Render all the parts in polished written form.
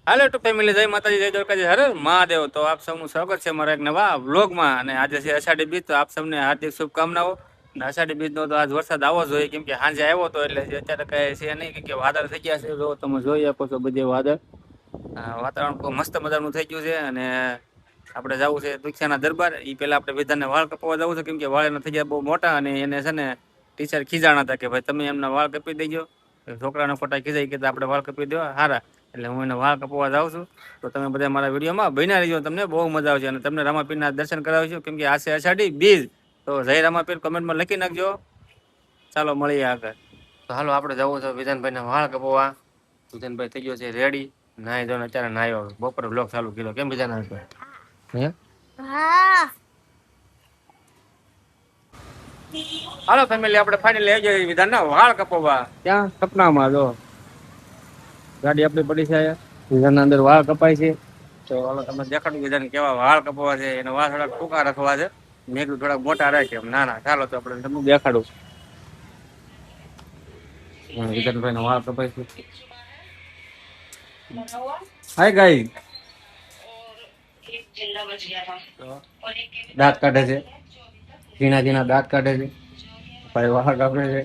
હાલો two family, જય માતાજી, જય દ્વારકાજી, હર મહાદેવ. તો આપ સૌનું સ્વાગત છે મારા એક નવા વ્લોગમાં. અને આજે છે અષાઢી બીજ, તો આપ સૌને હાર્દિક શુભકામનાઓ. અને અષાઢી બીજનો તો આજ વરસાદ આવવો જોઈએ, કેમ કે સાંજે આવ્યો હતો, એટલે અત્યારે કઈ છે નહીં, કેમ કે વાદળ થઈ ગયા છે. જો તમે જોઈ શકો છો બધે વાદળ. વાતાવરણ બહુ મસ્ત મજાનું થઈ ગયું છે. અને આપણે જવું છે દુખિયાના દરબાર. એ પેલા આપણે વિધાનને વાળ કપાવવા જવું છે, કેમ કે વાળ થઈ ગયા બહુ મોટા. અને એને છે ને ટીચર ખીજાણા હતા કે ભાઈ તમે એમના વાળ કપી દેજો. છોકરાનો ફોટા ખીજાઈ કે આપણે વાળ કપી દેવા હારા. એટલે હું એને વાળ કપવા જાઉં છું. તો તમે બધા મારા વિડીયોમાં બન્યા રહીજો, તમને બહુ મજા આવશે. અને તમને રામાપીરના દર્શન કરાવીશું, કેમ કે આ છે અષાઢી બીજ. તો જય રામાપીર કમેન્ટમાં લખી નાખજો. ચાલો મળીએ આગળ. તો હાલો આપણે જવું છે વિધાનભાઈને વાળ કપવા. વિધાનભાઈ થઈ ગયો છે રેડી. નાઈ ધોઈને અત્યારે નાયો. બપોરે બ્લોગ ચાલુ કર્યો. કેમ વિધાનભાઈ? હે? હા. હાલો ફેમિલી, આપણે ફાઇનલી આવી જઈએ વિધાનના વાળ કપવા. ત્યાં સપનામાં જો ગાડી આપણી પડી છે. વિધાનના અંદર વાળ કપાય છે. તો હાલો તમને દેખાડું વિધાન કેવા વાળ કપવા છે. એને વાળ થોડાક ટૂંકા રાખવા છે. મેં કીધું થોડાક મોટા રાખે એમ. ના ના, ચાલો તો આપણે તમને દેખાડું. વિધાનભાઈ વાળ કપાય છે. હાય ગાઈ, દાંત કાઢે છે. ઝીણા ઝીણા દાંત કાઢે છે. ભાઈ વાળ કાપે છે.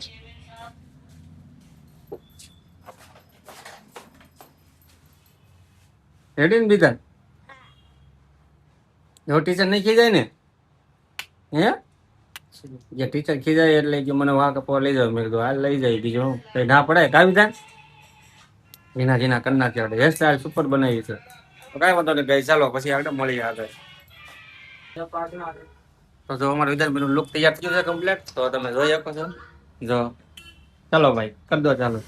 રેડી ને વિધાન? જો ટીચર નહીં ખીજાય ને? હે? જે ટીચર ખીજાય એટલે કે મને વાળ કપવા લઈ જાવ. મેં કીધું હાલ લઈ જાય. બીજું હું કઈ ના પડાય કા વિધાન? ઝીણા ઝીણા કરી નાખ્યા. હેર સ્ટાઈલ સુપર બનાવી છે. તો કાંઈ વાંધો નહીં ગઈ, ચાલો પછી આગળ મળીએ આગળ. તો જો અમારા વિધાનભાઈનું લુક તૈયાર થયું છે કમ્પ્લીટ. તો તમે જોઈ શકો છો. જો ચાલો ભાઈ કરી દો ચાલો.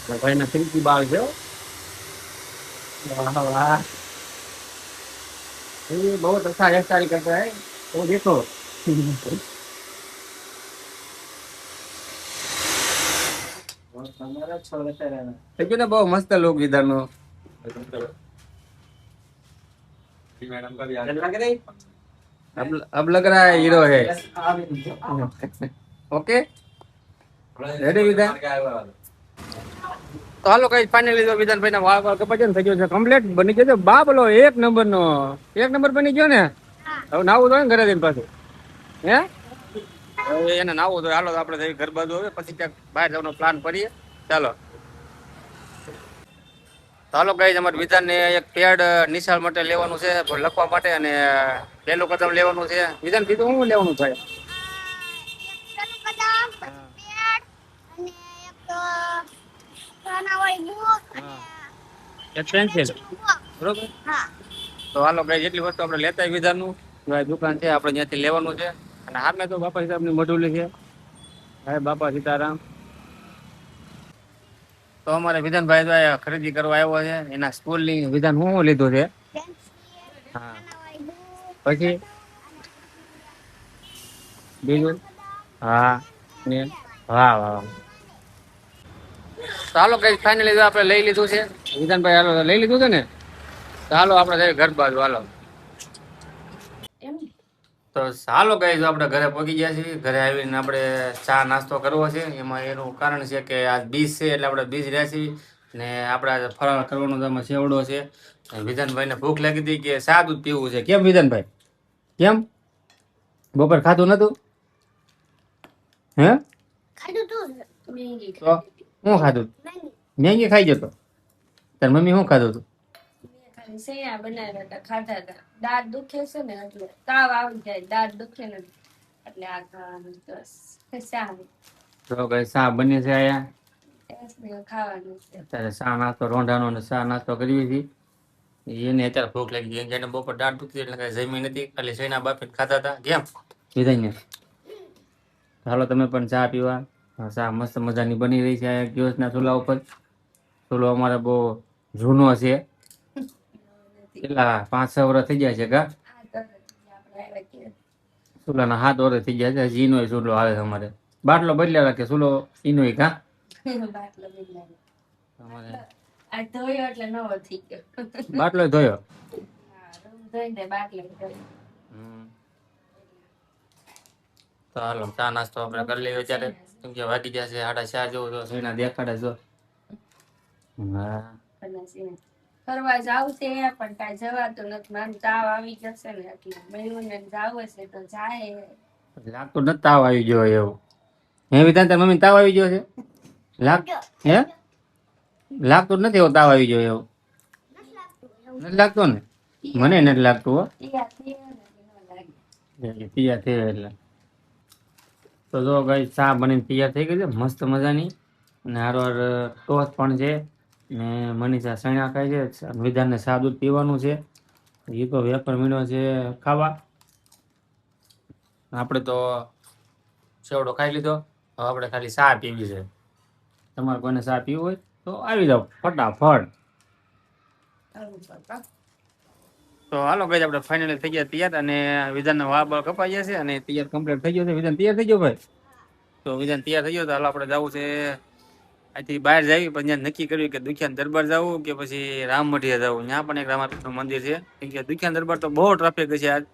ભાઈ ના સિંકી બાળ છે. वाह वाह, ये बहुत अच्छा हेयर स्टाइल करता है। वो देखो देखिए ना, बहुत मस्त लोग इधर नो। अब लग रहा है हीरो है। ओके रेडी विधान? તો હાલો કઈ ફાઇનલી જો વિધાનભાઈ ના વાળ કપાઈ જાય ને થઈ ગયો છે કમ્પ્લીટ. બની ગયો છે બાબલો એક નંબર નો. એક નંબર બની ગયો ને. હવે નાવું જોઈએ ને ઘરે જઈને પાછું. હે હવે એને નાવું જોઈએ. હાલો આપણે જઈ ઘર બાજુ હવે, પછી ક્યાંક બહાર જવાનો પ્લાન કરીએ. ચાલો હાલો ગાઈસ, અમારે વિધાનને એક પેડ નિશાળ માટે લેવાનું છે, લખવા માટે. અને પહેલું કદમ લેવાનું છે. વિધાન કીધું શું લેવાનું થાય? એક પેન્સિલ, બરોબર? તો હાલો ગાઈસ, એટલી વસ્તુ આપણે લેતા વિધાનનું દુકાન છે આપણે ત્યાંથી લેવાનું છે. અને સામે તો બાપા સાહેબની મઢુલી છે. હા બાપા સીતારામ. તો અમારે વિધાનભાઈ ખરીદી કરવા આવ્યો છે. એના સ્કૂલની વિધાન શું લીધું છે? હા પછી બીજું? હા ને વાહ વાહ. ચાલો કઈ ફાઇનલી આપણે લઈ લીધું છે વિધાનભાઈ. હાલો લઈ લીધું છે ને. ચાલો આપણે ઘર બાજુ હાલો. તો ચાલો ગાઈસ, આપણે ઘરે પહોંચી ગયા છીએ. ઘરે આવીને આપણે ચા નાસ્તો કરવો છે. એમાં એનું કારણ છે કે આજ બીજ છે, એટલે આપણે બીજ રહ્યા છીએ. ને આપણે ફરાળ કરવાનો તો સેવડો છે. વિધાનભાઈને ભૂખ લાગી હતી કે ચા દૂધ પીવું છે. કેમ વિધાનભાઈ? કેમ બપોર ખાધું નતું? હે તો શું ખાધું? મેગી ખાઈ જતો? તાર મમ્મી શું ખાધું હતું? સૈયા બનાવ્યા હતા, ખાધા હતા. દાંત દુખે છે ને એટલે તાવ આવી જાય, દાંત દુખે ને એટલે આ ખાવાનું. તો કઈ શા બને છે આયા ખાવાનું છે. અત્યારે શા નાસ્તો રોંઢાનો ને શા નાસ્તો કરીએ છીએ. એને અત્યારે ભૂખ લાગી ગઈ. એને બપોર દાંત દુખતી એટલે કઈ જમી નથી, ખાલી સૈના બાફીને ખાધા હતા. કેમ વિધાઈને? હાલો તમે પણ ચા પીવા. ચા મસ્ત મજાની બની રહી છે ગેસના ચૂલા ઉપર. ચૂલો અમારે બહુ જૂનો છે. કેટલા 5-6 વર્ષ થઈ ગયા છે કા? ચૂલાના 7 વર્ષ થઈ ગયા છે. હજી નો ચૂલો આવે છે અમારે. બાટલો બદલ્યા રાખે, ચૂલો ઈનો કા? બાટલો ધોયો. તો તો હાલો ચા નાસ્તો આપણે કરી લઈએ અત્યારે, કેમ કે વાગી જશે 4:30 જેવું. તો સીણા દેખાડે જો. હા ફરવા જાવ છે પણ કાંઈ જવાતું નથી. મારું તાવ આવી જશે ને એટલે મયુરને જાવ છે તો જાય. લાગતું નથી તાવ આવી ગયો એવું. હે વિધાન તાર મમ્મી તાવ આવી ગયો છે? હે લાગતું જ નથી એવો તાવ આવી ગયો એવું. નથી લાગતો ને? મને નથી લાગતું હો. તૈયાર થઈ એટલે તો જો ગાઈ ચા બનીને તૈયાર થઈ ગઈ છે મસ્ત મજાની, અને હારવાર ટોસ્ટ પણ છે, ને મનીષા સણા ખાય છે, વિધાનને ચા દૂધ પીવાનું છે. એ તો વેપાર મીણો છે ખાવા. આપણે તો સેવડો ખાઈ લીધો, હવે આપણે ખાલી ચા પીવી છે. તમારે કોઈને ચા પીવું હોય તો આવી જાઓ ફટાફટ. તો હાલો ગઈ આપણે ફાઇનલી થઈ ગયા તૈયાર, અને વિધાનના વાળ બાળ કપાઈ ગયા છે અને તૈયાર કમ્પ્લીટ થઈ ગયો છે. વિધાન તૈયાર થઈ ગયો ભાઈ? તો વિધાન તૈયાર થઈ ગયો. તો હાલો આપણે જવું છે અહીંથી બહાર જઈએ, પણ ત્યાં નક્કી કર્યું કે દુખિયાન દરબાર જવું કે પછી રામ મઢીએ જવું. ત્યાં પણ એક રામાપીરનું મંદિર છે, કેમ કે દુખિયાન દરબાર તો બહુ ટ્રાફિક છે આજ,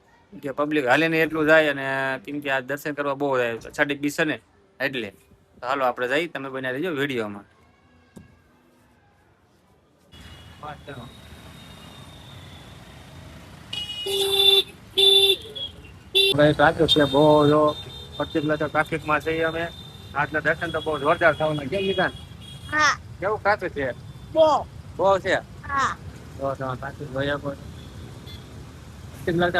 કે પબ્લિક હાલે ને એટલું જાય, અને કેમ કે આ દર્શન કરવા બહુ જાય 20 છે ને એટલે. તો હાલો આપણે જઈએ, તમે બન્યા રહેજો વિડીયોમાં. ટ્રાફિક છે બહુ, જો પર્ટિક્યુલર ટ્રાફિકમાં જઈએ અમે. આજના દર્શન તો બહુ જોરદાર થવાના. કેમ વિધાન? હા કેવું ટ્રાફિક છે? બહુ છે. હા તો તમે ટ્રાફિક જોયા કોઈ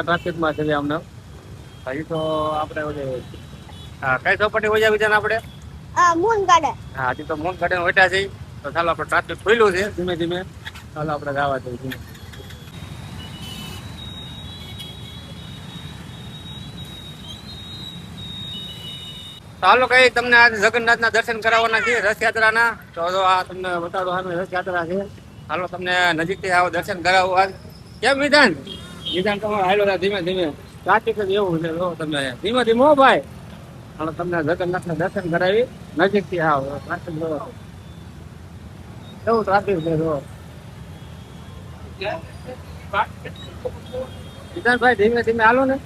ટ્રાફિકમાં છે અમને. હજી તો આપણે હા કઈ ચોપટી વજા વિધાન આપણે? Moon garden. હા હજી તો મૂન ગાર્ડન વટ્યા છે. તો ચાલો આપણે ટ્રાફિક ખુલ્લું છે ધીમે ધીમે. ચાલો આપણે જવા દઈએ. ચાલો કઈ તમને આજે જગન્નાથના દર્શન કરાવવાના છે રથયાત્રાના. તો આ તમને બતાડો સામે રથયાત્રા છે. હાલો તમને નજીકથી આવો દર્શન કરાવો. આજ કેમ વિધાન? વિધાન તમારે હાલો ધીમે ધીમે. ટ્રાફિક જ એવું છે જો તમને ધીમે ધીમે હો ભાઈ. હાલો તમને જગન્નાથના દર્શન કરાવી નજીકથી આવો. ટ્રાફિક જો કેવું ટ્રાફિક છે જો. વિધાનભાઈ ધીમે ધીમે હાલો ને.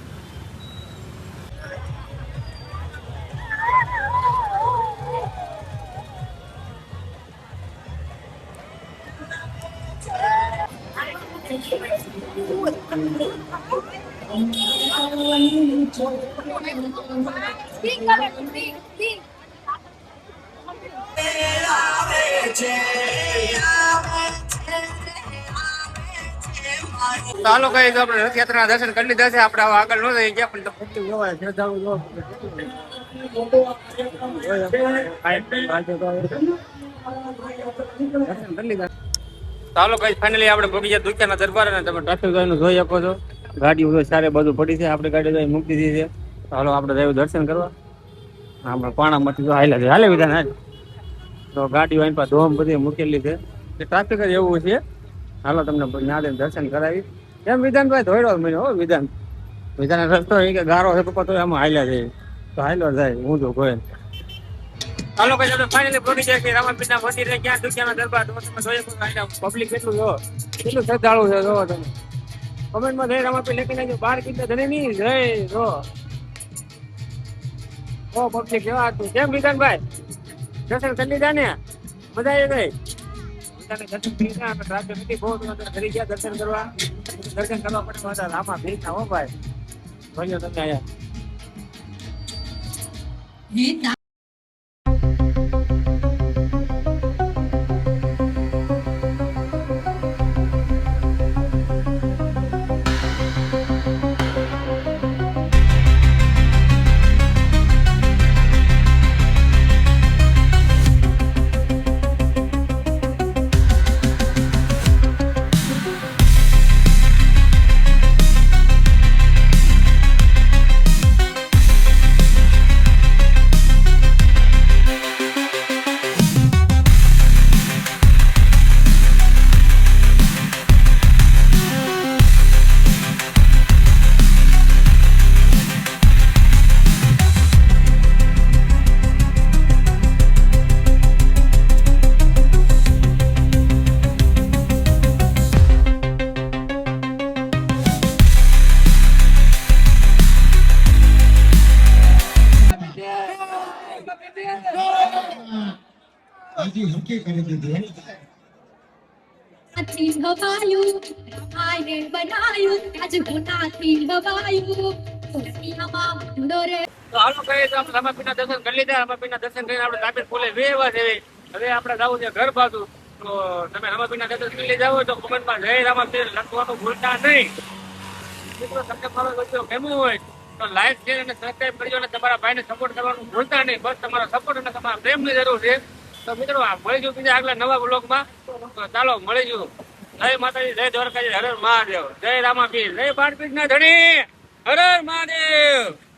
ચાલો કઈ તો આપણે રથયાત્રા દર્શન કરી લીધા છે. આપણે આગળ ન થઈ ગયા, પણ તો ફૂટી જોવાય ચાલો કઈ ફાઇનલી આપણે પહોંચી ગયા દુખ્યાના દરબાર, અને તમે ટ્રાફિક જોઈ શકો છો. ગાડીઓ સારે બધું પડી છે, આપણે ગાડી મૂકી દીધી છે. ચાલો આપણે જઈએ દર્શન કરવા. આપણે પાણામાંથી જો હાલે છે, હાલે વિધાન હાલ. તો ગાડીઓ અહીં પાસે ધોમ બધી મૂકેલી છે, ટ્રાફિક જ એવું છે. હાલો તમને નાદે દર્શન કરાવી. કેમ વિધાનભાઈ ધોયડો મને હો વિધાન. વિધાન રસ્તો કે ગારો છે પપ્પા, તો એમાં હાલ્યા જાય તો હાલો જાય હું જો કોઈ. હાલો કઈ આપણે ફાઇનલી પહોંચી જાય કે રામાપીરના મંદિરે. ક્યાં દુખ્યાના દરબાર તમે જોઈએ પબ્લિક કેટલું જો, કેટલું શ્રદ્ધાળુ છે જો તમે. કમેન્ટમાં જય રામાપીર લખી નાખજો. 12 કિલો ધને ની જય જો. ઓ પબ્લિક કેવા હતું. કેમ વિધાનભાઈ દર્શન કરી લીધા ને? મજા આવી ગઈ? દર્શન કરી ગયા. ટ્રાફિક નથી બહુ, ઘરે ગયા દર્શન કરવા. દર્શન કરવા પડે રામા ભીડ ના હો ભાઈ. ભણ્યો તમને અહીંયા. બાજી હલકી કરી દીધી હાથી હવાયું આને બનાયું આજ હોનાથી હવાયું દુનિયામાં ડોરે તો હાલો કહીએ તો આપણે રામાપીરના દર્શન કરી લીધા. રામાપીરના દર્શન કરીને આપણે તાપીર ફૂલે વેવા છે. હવે આપણે જવું છે ઘર બાજુ. તો તમે રામાપીરના દર્શન કરી લીધા હોય તો કોમેન્ટમાં જય રામાપીર લખવાનું ભૂલતા નહીં. મિત્રો તમને મારો વિડીયો ગમ્યો હોય તો લાઈક શેર અને સબસ્ક્રાઇબ કરજો અને તમારા ભાઈને સપોર્ટ કરવાનું ભૂલતા નહીં. બસ તમારો સપોર્ટ અને તમારા પ્રેમની જરૂર છે. તો મિત્રો મળીશું બીજા આગલા નવા બ્લોગમાં. તો ચાલો મળીશું. જય માતાજી, જય દ્વારકાજી, હર હર મહાદેવ, જય રામાપીર, જય બાળપીરના ધણી, હર હર મહાદેવ.